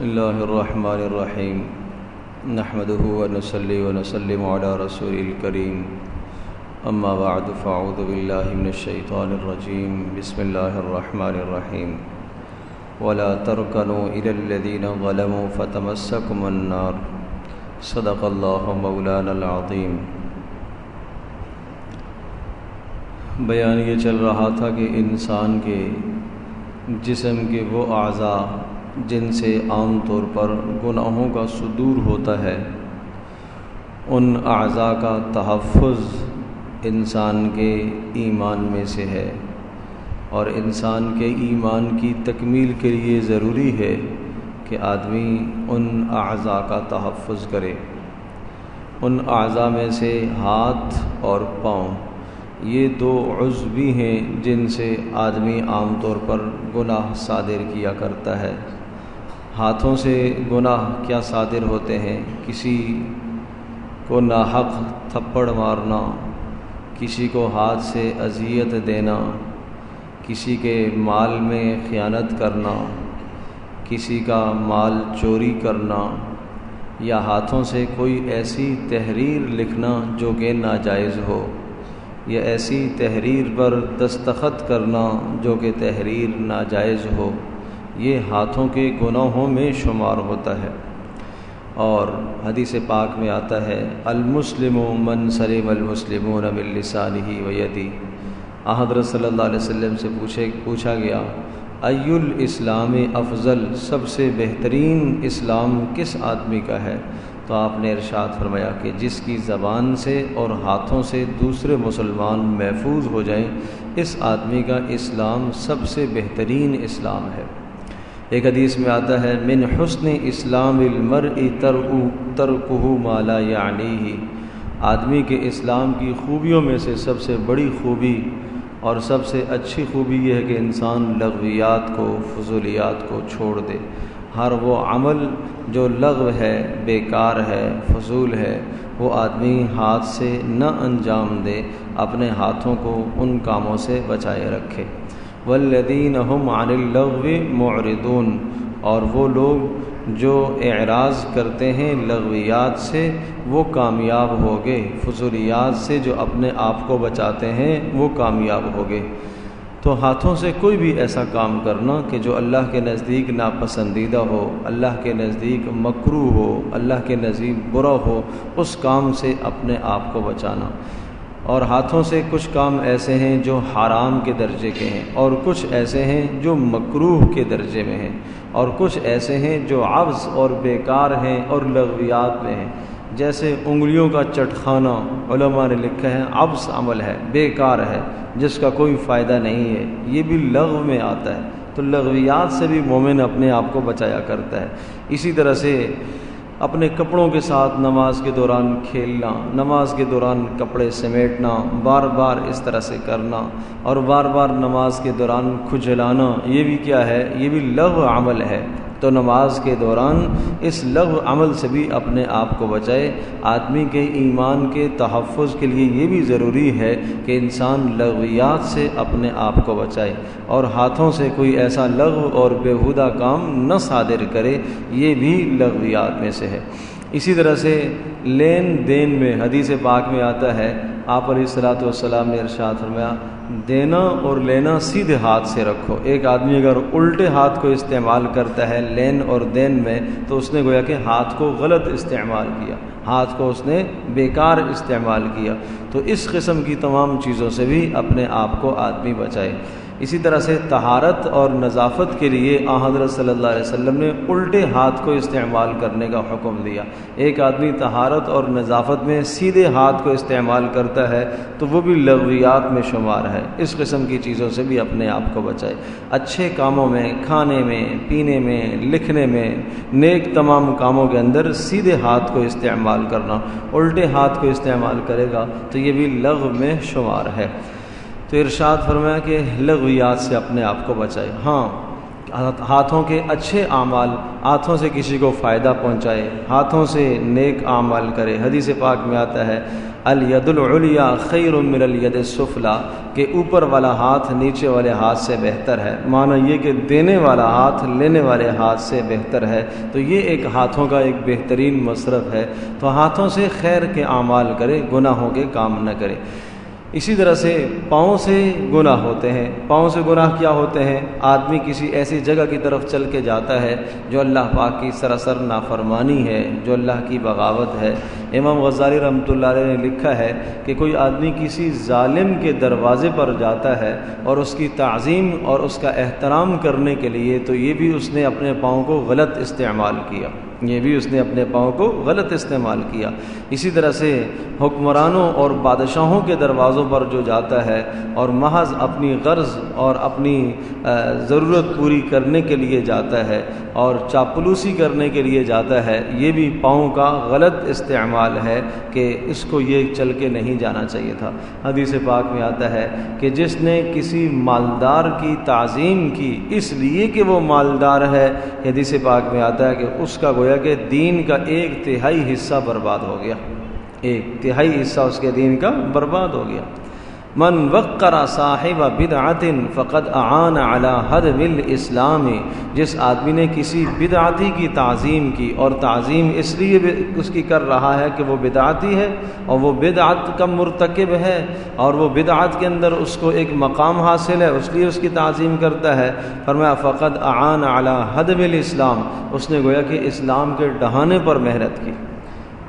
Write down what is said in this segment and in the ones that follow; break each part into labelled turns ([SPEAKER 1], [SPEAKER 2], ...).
[SPEAKER 1] بسم اللہ الرحمن الرحیم نحمده ونصلی ونسلم علی رسول الکریم اما بعد فاعوذ باللہ من الشیطان الرجیم بسم اللہ الرحمن الرحیم ولا ترکنوا الی الذین ظلموا فتمسکم النار صدق اللہ مولانا العظیم۔ بیان یہ چل رہا تھا کہ انسان کے جسم کے وہ اعضاء جن سے عام طور پر گناہوں کا صدور ہوتا ہے، ان اعضاء کا تحفظ انسان کے ایمان میں سے ہے، اور انسان کے ایمان کی تکمیل کے لیے ضروری ہے کہ آدمی ان اعضاء کا تحفظ کرے۔ ان اعضاء میں سے ہاتھ اور پاؤں، یہ دو عضو بھی ہیں جن سے آدمی عام طور پر گناہ صادر کیا کرتا ہے۔ ہاتھوں سے گناہ کیا صادر ہوتے ہیں؟ کسی کو ناحق تھپڑ مارنا، کسی کو ہاتھ سے اذیت دینا، کسی کے مال میں خیانت کرنا، کسی کا مال چوری کرنا، یا ہاتھوں سے کوئی ایسی تحریر لکھنا جو کہ ناجائز ہو، یا ایسی تحریر پر دستخط کرنا جو کہ تحریر ناجائز ہو، یہ ہاتھوں کے گناہوں میں شمار ہوتا ہے۔ اور حدیث پاک میں آتا ہے المسلم من سلم المسلمون من لسانہ و یدہ۔ حضرت صلی اللہ علیہ وسلم سے پوچھا گیا ای الاسلام افضل، سب سے بہترین اسلام کس آدمی کا ہے؟ تو آپ نے ارشاد فرمایا کہ جس کی زبان سے اور ہاتھوں سے دوسرے مسلمان محفوظ ہو جائیں، اس آدمی کا اسلام سب سے بہترین اسلام ہے۔ ایک حدیث میں آتا ہے من حسن اسلام المرء ترکہ ما لا یعنیہ، آدمی کے اسلام کی خوبیوں میں سے سب سے بڑی خوبی اور سب سے اچھی خوبی یہ ہے کہ انسان لغویات کو، فضولیات کو چھوڑ دے۔ ہر وہ عمل جو لغو ہے، بیکار ہے، فضول ہے، وہ آدمی ہاتھ سے نہ انجام دے، اپنے ہاتھوں کو ان کاموں سے بچائے رکھے۔ والذین هم عن اللغو معرضون، اور وہ لوگ جو اعراض کرتے ہیں لغویات سے وہ کامیاب ہوگے، فضولیات سے جو اپنے آپ کو بچاتے ہیں وہ کامیاب ہوگے۔ تو ہاتھوں سے کوئی بھی ایسا کام کرنا کہ جو اللہ کے نزدیک ناپسندیدہ ہو، اللہ کے نزدیک مکروہ ہو، اللہ کے نزدیک برا ہو، اس کام سے اپنے آپ کو بچانا۔ اور ہاتھوں سے کچھ کام ایسے ہیں جو حرام کے درجے کے ہیں، اور کچھ ایسے ہیں جو مکروہ کے درجے میں ہیں، اور کچھ ایسے ہیں جو عبث اور بیکار ہیں اور لغویات میں ہیں۔ جیسے انگلیوں کا چٹخانا، علماء نے لکھا ہے عبث عمل ہے، بیکار ہے، جس کا کوئی فائدہ نہیں ہے، یہ بھی لغو میں آتا ہے۔ تو لغویات سے بھی مومن اپنے آپ کو بچایا کرتا ہے۔ اسی طرح سے اپنے کپڑوں کے ساتھ نماز کے دوران کھیلنا، نماز کے دوران کپڑے سمیٹنا، بار بار اس طرح سے کرنا، اور بار بار نماز کے دوران کھجلانا، یہ بھی کیا ہے؟ یہ بھی لغو عمل ہے۔ تو نماز کے دوران اس لغو عمل سے بھی اپنے آپ کو بچائے۔ آدمی کے ایمان کے تحفظ کے لیے یہ بھی ضروری ہے کہ انسان لغویات سے اپنے آپ کو بچائے، اور ہاتھوں سے کوئی ایسا لغو اور بیہودہ کام نہ صادر کرے، یہ بھی لغویات میں سے ہے۔ اسی طرح سے لین دین میں حدیث پاک میں آتا ہے، آپ علیہ الصلوۃ والسلام نے ارشاد فرمایا دینا اور لینا سیدھے ہاتھ سے رکھو۔ ایک آدمی اگر الٹے ہاتھ کو استعمال کرتا ہے لین اور دین میں، تو اس نے گویا کہ ہاتھ کو غلط استعمال کیا، ہاتھ کو اس نے بیکار استعمال کیا۔ تو اس قسم کی تمام چیزوں سے بھی اپنے آپ کو آدمی بچائے۔ اسی طرح سے طہارت اور نظافت کے لیے حضرت صلی اللہ علیہ وسلم نے الٹے ہاتھ کو استعمال کرنے کا حکم دیا۔ ایک آدمی طہارت اور نظافت میں سیدھے ہاتھ کو استعمال کرتا ہے تو وہ بھی لغویات میں شمار ہے۔ اس قسم کی چیزوں سے بھی اپنے آپ کو بچائے۔ اچھے کاموں میں، کھانے میں، پینے میں، لکھنے میں، نیک تمام کاموں کے اندر سیدھے ہاتھ کو استعمال کرنا، الٹے ہاتھ کو استعمال کرے گا تو یہ بھی لغو میں شمار ہے۔ تو ارشاد فرمایا کہ لغویات سے اپنے آپ کو بچائے۔ ہاں، ہاتھوں کے اچھے اعمال، ہاتھوں سے کسی کو فائدہ پہنچائے، ہاتھوں سے نیک اعمال کرے۔ حدیث پاک میں آتا ہے الید العلیا خیر من الید السفلی، کہ اوپر والا ہاتھ نیچے والے ہاتھ سے بہتر ہے، معنی یہ کہ دینے والا ہاتھ لینے والے ہاتھ سے بہتر ہے۔ تو یہ ایک ہاتھوں کا ایک بہترین مصرف ہے، تو ہاتھوں سے خیر کے اعمال کرے، گناہوں کے کام نہ کرے۔ اسی طرح سے پاؤں سے گناہ ہوتے ہیں۔ پاؤں سے گناہ کیا ہوتے ہیں؟ آدمی کسی ایسی جگہ کی طرف چل کے جاتا ہے جو اللہ پاک کی سراسر نافرمانی ہے، جو اللہ کی بغاوت ہے۔ امام غزالی رحمۃ اللہ علیہ نے لکھا ہے کہ کوئی آدمی کسی ظالم کے دروازے پر جاتا ہے اور اس کی تعظیم اور اس کا احترام کرنے کے لیے، تو یہ بھی اس نے اپنے پاؤں کو غلط استعمال کیا، یہ بھی اس نے اپنے پاؤں کو غلط استعمال کیا۔ اسی طرح سے حکمرانوں اور بادشاہوں کے دروازوں پر جو جاتا ہے اور محض اپنی غرض اور اپنی ضرورت پوری کرنے کے لیے جاتا ہے اور چاپلوسی کرنے کے لیے جاتا ہے، یہ بھی پاؤں کا غلط استعمال ہے کہ اس کو یہ چل کے نہیں جانا چاہیے تھا۔ حدیث پاک میں آتا ہے کہ جس نے کسی مالدار کی تعظیم کی اس لیے کہ وہ مالدار ہے، حدیث پاک میں آتا ہے کہ اس کا گویا کہ دین کا 1/3 حصہ برباد ہو گیا، 1/3 حصہ اس کے دین کا برباد ہو گیا۔ من وقر صاحب بدعت فقد اعان علی ہدم الاسلام، جس آدمی نے کسی بدعتی کی تعظیم کی، اور تعظیم اس لیے اس کی کر رہا ہے کہ وہ بدعتی ہے اور وہ بدعت کا مرتکب ہے اور وہ بدعت کے اندر اس کو ایک مقام حاصل ہے، اس لیے اس کی تعظیم کرتا ہے، فرمایا فقد اعان علی ہدم الاسلام، اس نے گویا کہ اسلام کے ڈھانے پر محنت کی۔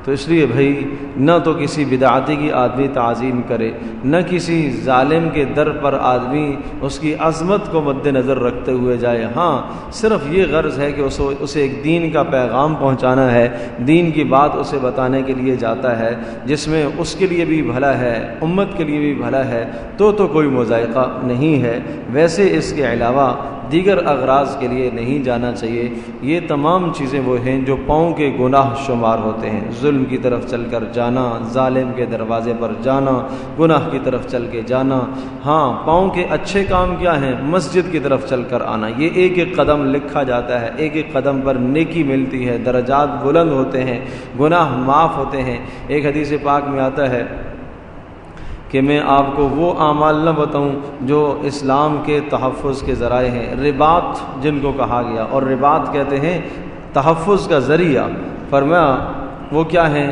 [SPEAKER 1] تو اس لیے بھائی نہ تو کسی بدعاتی کی آدمی تعظیم کرے، نہ کسی ظالم کے در پر آدمی اس کی عظمت کو مد نظر رکھتے ہوئے جائے۔ ہاں صرف یہ غرض ہے کہ اسے ایک دین کا پیغام پہنچانا ہے، دین کی بات اسے بتانے کے لیے جاتا ہے جس میں اس کے لیے بھی بھلا ہے، امت کے لیے بھی بھلا ہے، تو کوئی مضائقہ نہیں ہے۔ ویسے اس کے علاوہ دیگر اغراض کے لیے نہیں جانا چاہیے۔ یہ تمام چیزیں وہ ہیں جو پاؤں کے گناہ شمار ہوتے ہیں، ظلم کی طرف چل کر جانا، ظالم کے دروازے پر جانا، گناہ کی طرف چل کے جانا۔ ہاں پاؤں کے اچھے کام کیا ہیں؟ مسجد کی طرف چل کر آنا، یہ ایک ایک قدم لکھا جاتا ہے، ایک ایک قدم پر نیکی ملتی ہے، درجات بلند ہوتے ہیں، گناہ معاف ہوتے ہیں۔ ایک حدیث پاک میں آتا ہے کہ میں آپ کو وہ اعمال نہ بتاؤں جو اسلام کے تحفظ کے ذرائع ہیں، رباط جن کو کہا گیا، اور رباط کہتے ہیں تحفظ کا ذریعہ۔ فرمایا وہ کیا ہیں؟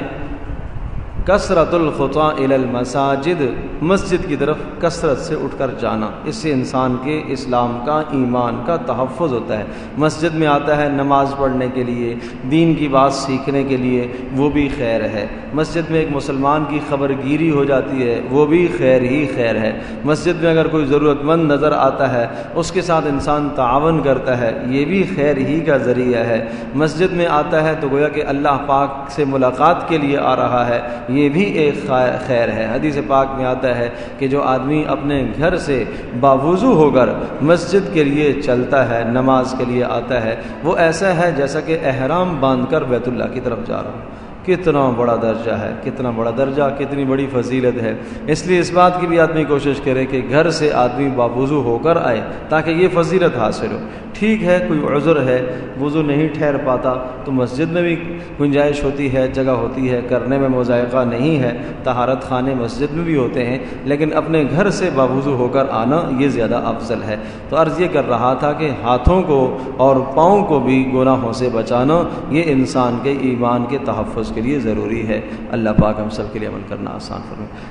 [SPEAKER 1] کثرت الخطا الی المساجد، مسجد کی طرف کثرت سے اٹھ کر جانا، اس سے انسان کے اسلام کا، ایمان کا تحفظ ہوتا ہے۔ مسجد میں آتا ہے نماز پڑھنے کے لیے، دین کی بات سیکھنے کے لیے، وہ بھی خیر ہے۔ مسجد میں ایک مسلمان کی خبر گیری ہو جاتی ہے، وہ بھی خیر ہی خیر ہے۔ مسجد میں اگر کوئی ضرورت مند نظر آتا ہے، اس کے ساتھ انسان تعاون کرتا ہے، یہ بھی خیر ہی کا ذریعہ ہے۔ مسجد میں آتا ہے تو گویا کہ اللہ پاک سے ملاقات کے لیے آ رہا ہے، یہ بھی ایک خیر ہے۔ حدیث پاک میں آتا ہے کہ جو آدمی اپنے گھر سے باوضو ہو کر مسجد کے لیے چلتا ہے، نماز کے لیے آتا ہے، وہ ایسا ہے جیسا کہ احرام باندھ کر بیت اللہ کی طرف جا رہا ہو۔ کتنا بڑا درجہ ہے، کتنا بڑا درجہ، کتنی بڑی فضیلت ہے۔ اس لیے اس بات کی بھی آدمی کوشش کرے کہ گھر سے آدمی باوضو ہو کر آئے تاکہ یہ فضیلت حاصل ہو۔ ٹھیک ہے کوئی عذر ہے، وضو نہیں ٹھہر پاتا، تو مسجد میں بھی گنجائش ہوتی ہے، جگہ ہوتی ہے، کرنے میں مضائقہ نہیں ہے، طہارت خانے مسجد میں بھی ہوتے ہیں، لیکن اپنے گھر سے باوضو ہو کر آنا یہ زیادہ افضل ہے۔ تو عرض یہ کر رہا تھا کہ ہاتھوں کو اور پاؤں کو بھی گناہوں سے بچانا یہ انسان کے ایمان کے تحفظ کے لیے ضروری ہے۔ اللہ پاک ہم سب کے لیے عمل کرنا آسان فرمائے۔